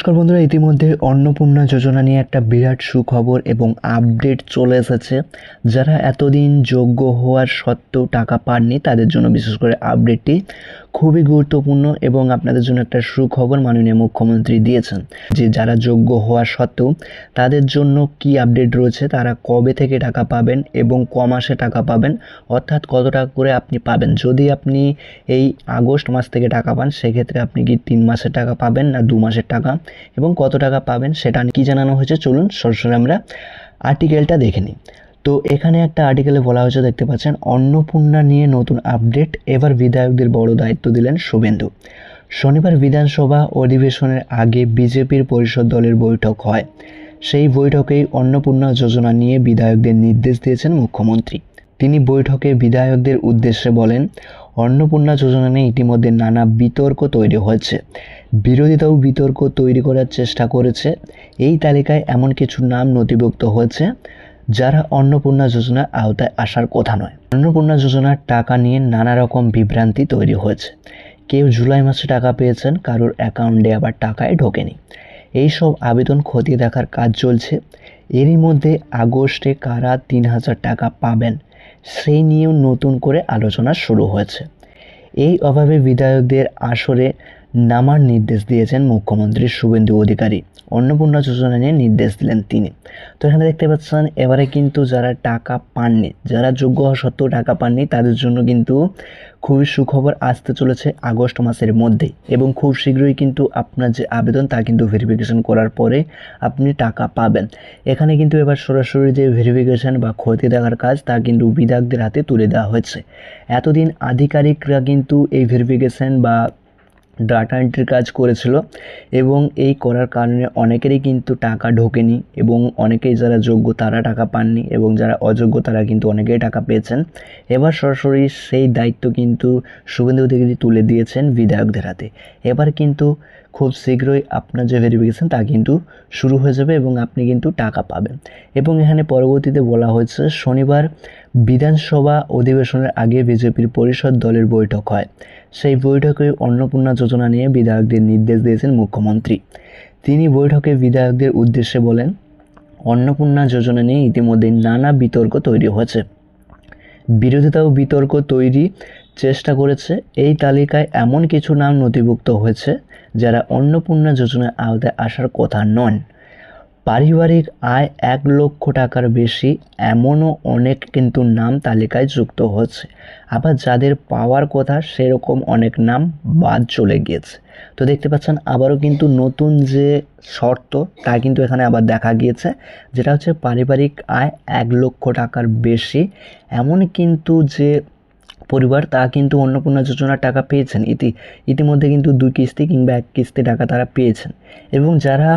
নমস্কার বন্ধুরা, ইতিমধ্যে অন্নপূর্ণা যোজনা নিয়ে একটা বিরাট সুখবর এবং আপডেট চলে এসেছে। যারা এতদিন যোগ্য হওয়ার সত্ত্বেও টাকা পাননি তাদের জন্য বিশেষ করে আপডেটটি খুবই গুরুত্বপূর্ণ এবং আপনাদের জন্য একটা সুখবর মাননীয় মুখ্যমন্ত্রী দিয়েছেন যে যারা যোগ্য হওয়ার সত্ত্বেও তাদের জন্য কি আপডেট রয়েছে, তারা কবে থেকে টাকা পাবেন এবং ক মাসে টাকা পাবেন, অর্থাৎ কত টাকা করে আপনি পাবেন। যদি আপনি এই আগস্ট মাস থেকে টাকা পান সেক্ষেত্রে আপনি কি 3 মাসের টাকা পাবেন না 2 মাসের টাকা এবং কত টাকা পাবেন সেটা কি জানানো হয়েছে, চলুন সরাসরি আমরা আর্টিকেলটা দেখে নিই। তো এখানে একটা আর্টিকেলে বলা হয়েছে, দেখতে পাচ্ছেন, অন্নপূর্ণা নিয়ে নতুন আপডেট, এবার বিধায়কদের বড় দায়িত্ব দিলেন শুভেন্দু। শনিবার বিধানসভা অধিবেশনের আগে বিজেপির পরিষদ দলের বৈঠক হয়। সেই বৈঠকেই অন্নপূর্ণা যোজনা নিয়ে বিধায়কদের নির্দেশ দিয়েছেন মুখ্যমন্ত্রী। তিনি বৈঠকে বিধায়কদের উদ্দেশ্যে বলেন, অন্নপূর্ণা যোজনা নিয়ে ইতিমধ্যে নানা বিতর্ক তৈরি হয়েছে। বিরোধীরাও বিতর্ক তৈরি করার চেষ্টা করেছে। এই তালিকায় এমন কিছু নাম নথিভুক্ত হয়েছে যারা অন্নপূর্ণা যোজনার আওতায় আসার কথা নয়। অন্নপূর্ণা যোজনার টাকা নিয়ে নানা রকম বিভ্রান্তি তৈরি হয়েছে। কেউ জুলাই মাসে টাকা পেয়েছেন, কারোর অ্যাকাউন্টে আবার টাকাই ঢোকেনি। এইসব আবেদন খতিয়ে দেখার কাজ চলছে। এরই মধ্যে আগস্টে কারা 3,000 টাকা পাবেন সেই নিয়েও নতুন করে আলোচনা শুরু হয়েছে। এই অভাবে বিধায়কদের আসরে নামার নির্দেশ দিয়েছেন মুখ্যমন্ত্রী শুভেন্দু অধিকারী। অন্নপূর্ণা যোজনা নিয়ে নির্দেশ দিলেন তিনি। তো এখানে দেখতে পাচ্ছেন এবারে কিন্তু যারা টাকা পাননি, যারা যোগ্য হওয়া সত্ত্বেও টাকা পাননি তাদের জন্য কিন্তু খুবই সুখবর আসতে চলেছে আগস্ট মাসের মধ্যেই, এবং খুব শীঘ্রই কিন্তু আপনার যে আবেদন তা কিন্তু ভেরিফিকেশন করার পরে আপনি টাকা পাবেন। এখানে কিন্তু এবার সরাসরি যে ভেরিফিকেশন বা খতিয়ে দেখার কাজ তা কিন্তু বিধায়কদের হাতে তুলে দেওয়া হয়েছে। এতদিন আধিকারিকরা কিন্তু এই ভেরিফিকেশন বা ডাটা এন্ট্রির কাজ করেছিল এবং এই করার কারণে অনেকেরই কিন্তু টাকা ঢোকেনি এবং অনেকেই যারা যোগ্য তারা টাকা পাননি এবং যারা অযোগ্য তারা কিন্তু অনেকেই টাকা পেয়েছেন। এবার সরাসরি সেই দায়িত্ব কিন্তু শুভেন্দু অধিকারী তুলে দিয়েছেন বিধায়কদের হাতে। এবার কিন্তু খুব শীঘ্রই আপনার যে ভেরিফিকেশন তা কিন্তু শুরু হয়ে যাবে এবং আপনি কিন্তু টাকা পাবেন। এবং এখানে পরবর্তীতে বলা হয়েছে, শনিবার বিধানসভা অধিবেশনের আগে বিজেপির পরিষদ দলের বৈঠক হয়। সেই বৈঠকে অন্নপূর্ণা যোজনা নিয়ে বিধায়কদের নির্দেশ দিয়েছেন মুখ্যমন্ত্রী। তিনি বৈঠকে বিধায়কদের উদ্দেশ্যে বলেন, অন্নপূর্ণা যোজনা নিয়ে ইতিমধ্যে নানা বিতর্ক তৈরি হয়েছে। বিরোধিতাও বিতর্ক তৈরি চেষ্টা করেছে। এই তালিকায় এমন কিছু নাম নথিভুক্ত হয়েছে যারা অন্নপূর্ণা যোজনার আওতায় আসার কথা নন। পারিবারিক আয় 1 লক্ষ টাকার বেশি এমনও অনেক কিন্তু নাম তালিকায় যুক্ত হচ্ছে। আবার যাদের পাওয়ার কথা সেরকম অনেক নাম বাদ চলে গিয়েছে। তো দেখতে পাচ্ছেন আবারও কিন্তু নতুন যে শর্ত তা কিন্তু এখানে আবার দেখা গিয়েছে, যেটা হচ্ছে পারিবারিক আয় 1 লক্ষ টাকার বেশি এমন কিন্তু যে পরিবার তা কিন্তু অন্নপূর্ণা যোজনার টাকা পেয়েছেন। ইতিমধ্যে কিন্তু 2 কিস্তি কিংবা 1 কিস্তি টাকা তারা পেয়েছেন এবং যারা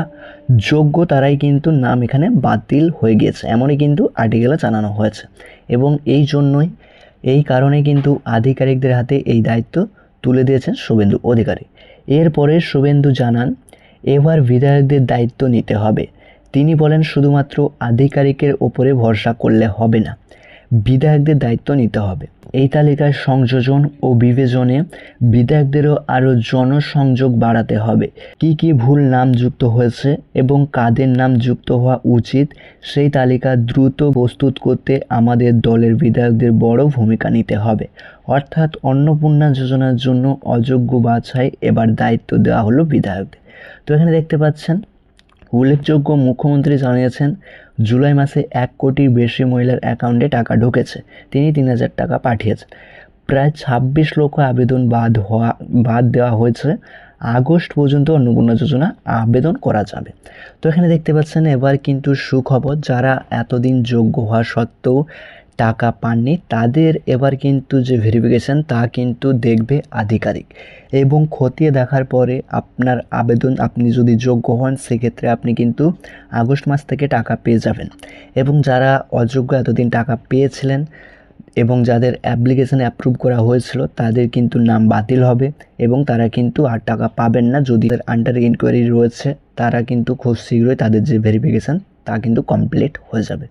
যোগ্য তারাই কিন্তু নাম এখানে বাতিল হয়ে গিয়েছে, এমনই কিন্তু আর্টিকেলে জানানো হয়েছে। এবং এই কারণে কিন্তু আধিকারিকদের হাতে এই দায়িত্ব তুলে দিয়েছেন শুভেন্দু অধিকারী। এরপরে শুভেন্দু জানান, এবার বিধায়কদের দায়িত্ব নিতে হবে। তিনি বলেন, শুধুমাত্র আধিকারিকের ওপরে ভরসা করলে হবে না, বিধায়কদের দায়িত্ব নিতে হবে। এই তালিকায় সংযোজন ও বিবেচনে বিধায়কদেরও আরও জনসংযোগ বাড়াতে হবে। কি ভুল নাম যুক্ত হয়েছে এবং কাদের নাম যুক্ত হওয়া উচিত সেই তালিকা দ্রুত প্রস্তুত করতে আমাদের দলের বিধায়কদের বড় ভূমিকা নিতে হবে। অর্থাৎ অন্নপূর্ণা যোজনার জন্য অযোগ্য বাছাই এবার দায়িত্ব দেওয়া হলো বিধায়কদের। তো এখানে দেখতে পাচ্ছেন উল্লেখযোগ্য, মুখ্যমন্ত্রী জানিয়েছেন জুলাই মাসে 1 কোটির বেশি মহিলার অ্যাকাউন্টে টাকা ঢুকেছে। তিনি 3,000 টাকা পাঠিয়েছেন। প্রায় 26 লক্ষ আবেদন বাদ দেওয়া হয়েছে। আগস্ট পর্যন্ত অন্নপূর্ণা যোজনা আবেদন করা যাবে। তো এখানে দেখতে পাচ্ছেন এবার কিন্তু সুখবর, যারা এতদিন যোগ্য হওয়া সত্ত্বেও টাকা পাননি তাদের এবার কিন্তু যে ভেরিফিকেশান তা কিন্তু দেখবে আধিকারিক এবং খতিয়ে দেখার পরে আপনার আবেদন, আপনি যদি যোগ্য হন সেক্ষেত্রে আপনি কিন্তু আগস্ট মাস থেকে টাকা পেয়ে যাবেন। এবং যারা অযোগ্য এতদিন টাকা পেয়েছিলেন এবং যাদের অ্যাপ্লিকেশান অ্যাপ্রুভ করা হয়েছিল তাদের কিন্তু নাম বাতিল হবে এবং তারা কিন্তু আর টাকা পাবেন না। যদি আন্ডার ইনকোয়ারি রয়েছে তারা কিন্তু খুব শীঘ্রই তাদের যে ভেরিফিকেশান তা কিন্তু কমপ্লিট হয়ে যাবে।